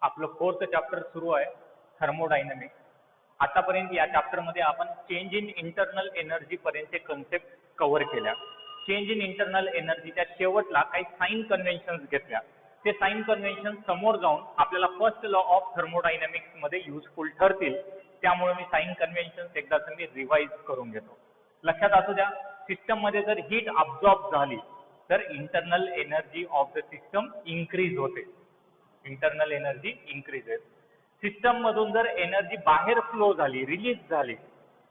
आपलं 4th chapter सुरू आहे थर्मोडायनॅमिक्स. आतापर्यंत या चॅप्टरमध्ये आपण चेंज इन इंटरनल एनर्जी पर्यंतचे कन्सेप्ट कव्हर केल्या. चेंज इन इंटरनल एनर्जीच्या शेवटला काही साइन कन्व्हेन्शन्स घेतल्या. ते साइन कन्व्हेन्शन समोर जाऊन आपल्याला फर्स्ट लॉ ऑफ थर्मोडायनॅमिक्स मध्ये युजफुल ठरतील. त्यामुळे मी साइन कन्व्हेन्शन्स एकदा मी रिवाइज करून घेतो. लक्षात असू द्या, सिस्टम मध्ये जर हीट अब्सॉर्ब झाली तर internal energy of the system increase होते. Internal energy increases. सिस्टम मधून जर एनर्जी बाहेर फ्लो झाली, रिलीज झाली,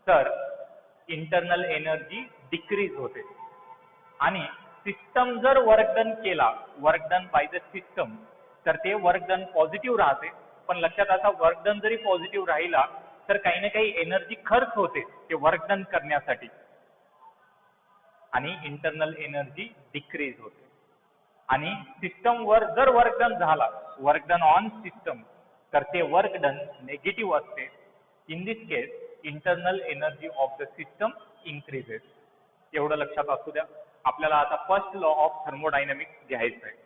तर इंटरनल एनर्जी डिक्रीज होते. आणि सिस्टम जर वर्क डन केला, work done by the system, तर ते वर्क डन पॉझिटिव्ह राहते. पण लक्षात असा, वर्क डन जरी पॉझिटिव्ह राहिला तर काही ना काही एनर्जी खर्च होते ते वर्क डन करण्यासाठी, आणि इंटरनल एनर्जी डिक्रीज होते. आणि सिस्टम वर जर वर्क डन झाला, वर्क डन ऑन सिस्टम, तर ते वर्क डन नेगेटिव्ह असते. In this case internal energy of the system increases. एवढं लक्षात असू द्या. आपल्याला आता फर्स्ट लॉ ऑफ थर्मोडायनॅमिक्स घ्यायचं आहे.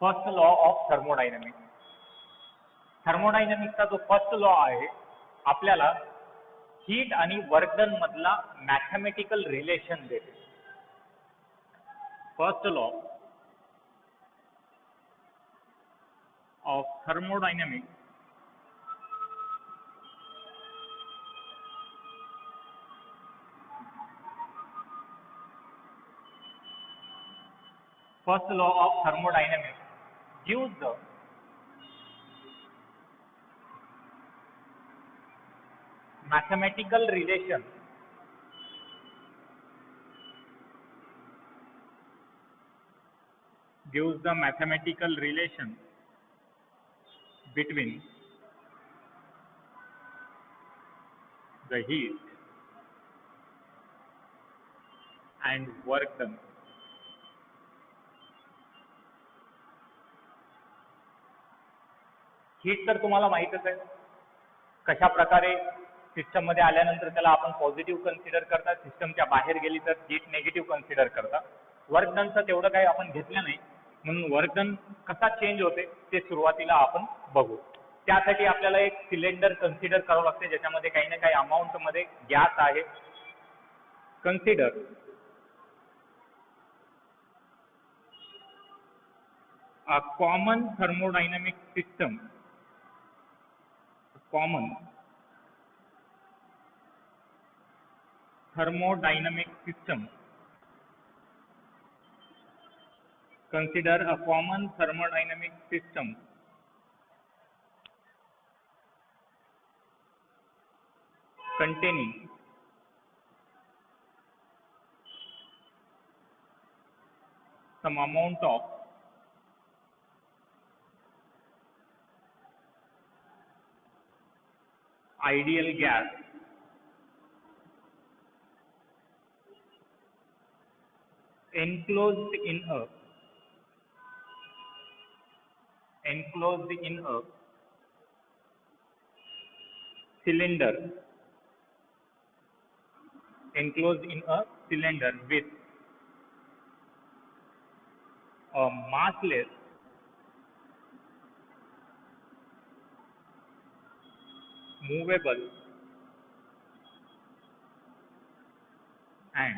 First law of thermodynamics. थर्मोडायनॅमिक्सचा जो फर्स्ट लॉ आहे, आपल्याला हीट आणि वर्क डन मधला मॅथमॅटिकल रिलेशन देते. First law of thermodynamics first law of thermodynamics gives the mathematical relation between the heat and work done. Heat तर तुम्हाला माहीतच आहे कशा प्रकारे सिस्टम मध्ये आल्यानंतर त्याला आपण पॉझिटिव्ह कन्सिडर करता, सिस्टमच्या बाहेर गेली तर हीट नेगेटिव्ह कन्सिडर करता. वर्क डनचं तेवढं काही आपण घेतलं नाही, म्हणून वर्क डन कसा चेंज होते ते सुरुवातीला आपण बघू. त्यासाठी आपल्याला एक सिलेंडर कन्सिडर करावं लागते ज्याच्यामध्ये काही ना काही अमाऊंट मध्ये गॅस आहे. Consider a common thermodynamic system, common thermodynamic system, consider a common thermodynamic system containing some amount of ideal gas enclosed in a cylinder, enclosed in a cylinder with a massless movable and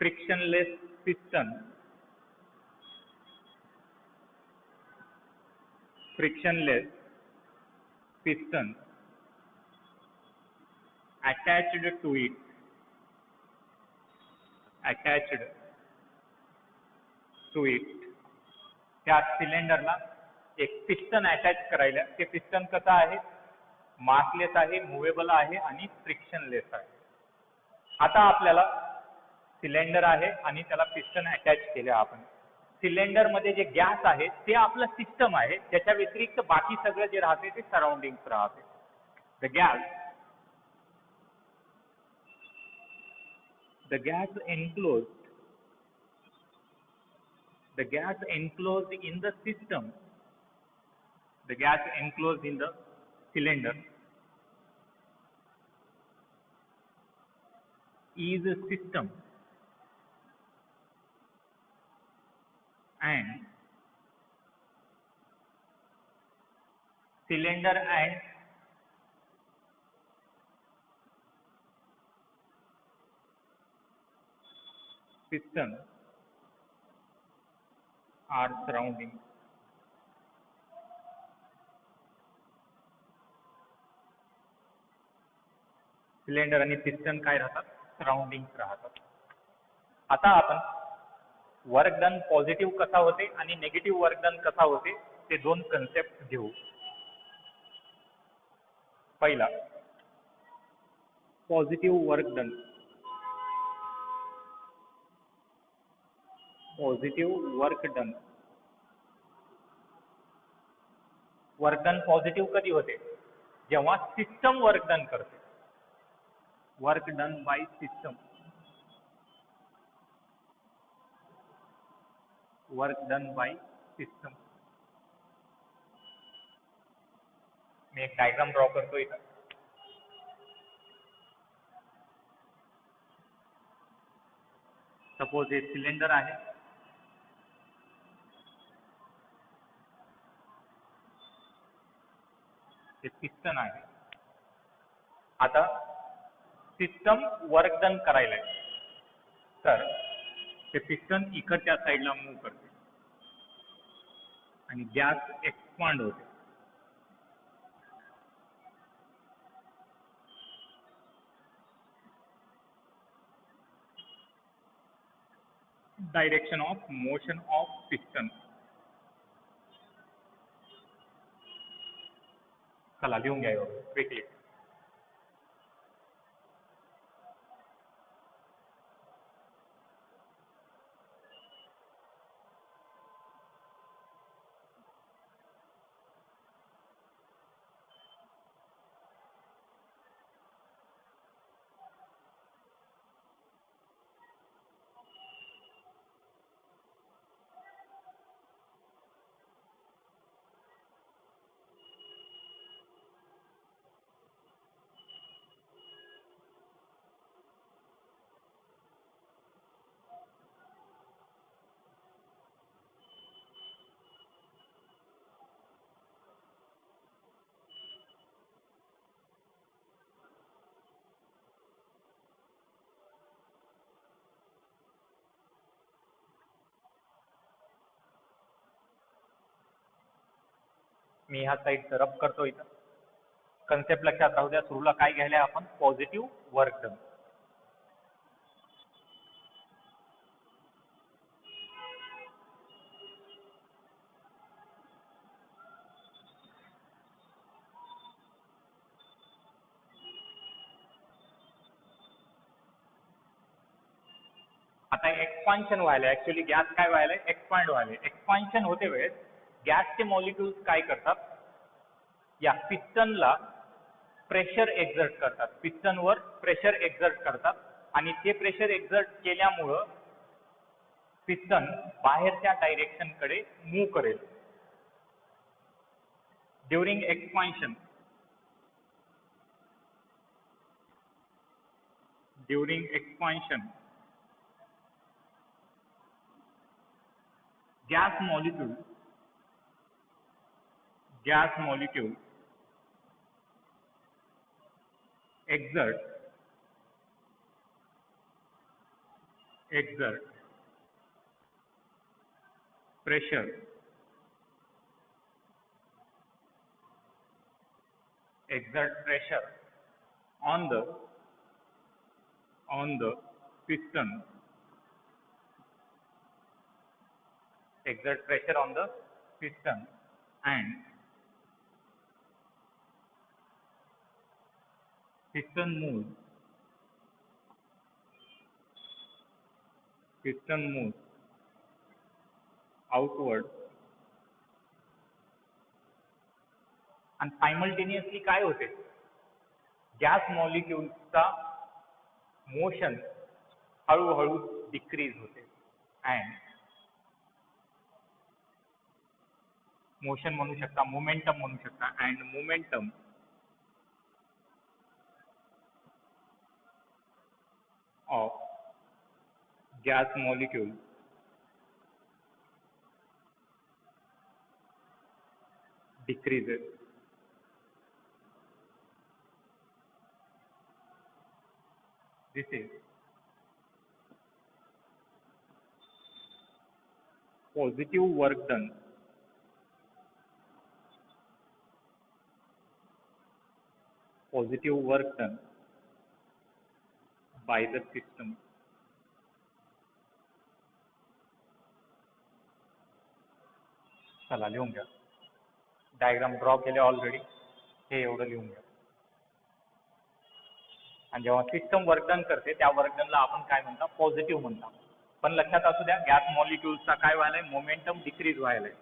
frictionless piston attached to it, त्या सिलेंडरला एक piston attach करायला. ते piston कसं आहे, massless आहे, movable आहे आणि frictionless आहे. आता आपल्याला सिलेंडर आहे आणि त्याला पिस्टन अटॅच केले आपण. सिलेंडरमध्ये जे गॅस आहे ते आपलं सिस्टम आहे, त्याच्या व्यतिरिक्त बाकी सगळं जे राहते ते सराउंडिंग्स राहते. The gas enclosed in the system, the gas enclosed in the cylinder is a system and cylinder and piston are surrounding. Cylinder आणि पिस्टन काय राहतात? सराउंडिंग्स राहतात. आता आपण वर्क डन पॉझिटिव्ह कसा होते आणि नेगेटिव्ह वर्क डन कसा होते ते दोन कन्सेप्ट घेऊ. पहिला, positive work done. Work done positive कधी होते? जेव्हा सिस्टम वर्क डन करते. Work done by system. मी एक डायग्राम ड्रॉ करतो इथं. सपोज हे सिलेंडर आहे, हे पिस्टन आहे. आता सिस्टम वर्क डन करायला आहे, तर ते पिस्टन इकडच्या साईडला मूव्ह करते आणि गॅस एक्सपांड होते. Direction of motion of piston. चला लिहून घ्या क्विकली. मी ह्या साईड रब करतो इथं. कन्सेप्ट लक्षात राहू द्या. सुरूला काय घ्यायला आपण? Positive work done. आता एक्सपान्शन व्हायला, ऍक्च्युली गॅस काय व्हायला? एक्सपांड व्हायला. एक्सपान्शन होते वेळेस गॅसचे मॉलिक्युल्स काय करतात? या पिस्टनला प्रेशर एक्झर्ट करतात, पिस्टनवर प्रेशर एक्झर्ट करतात आणि ते प्रेशर एक्झर्ट केल्यामुळं पिस्टन बाहेरच्या डायरेक्शनकडे मूव्ह करेल. During expansion gas molecule exert pressure on the piston, exert pressure on the piston and piston moves piston moves outward आणि सायमल्टेनियसली काय होते, गॅस मॉलिक्युल्सचा मोशन हळूहळू डिक्रीज होते अँड मोशन म्हणू शकता, मोमेंटम म्हणू शकता, and momentum of gas molecule decreases. This is positive work done by the system. चला लिहून घ्या, डायग्राम ड्रॉ केले ऑलरेडी, हे एवढं लिहून घ्या. आणि जेव्हा सिस्टम वर्क डन करते त्या वर्क डनला आपण काय म्हणता, पॉझिटिव्ह म्हणता. पण लक्षात असू द्या, गॅस मॉलिक्युल्सचा काय व्हायलाय, मोमेंटम डिक्रीज व्हायलाय.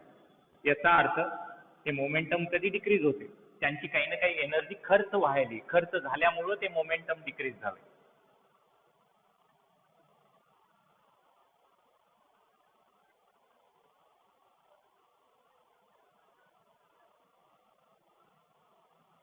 याचा अर्थ हे मोमेंटम कधी डिक्रीज होते, त्यांची काही ना काही एनर्जी खर्च व्हायली, खर्च झाल्यामुळं ते मोमेंटम डिक्रीज झालं.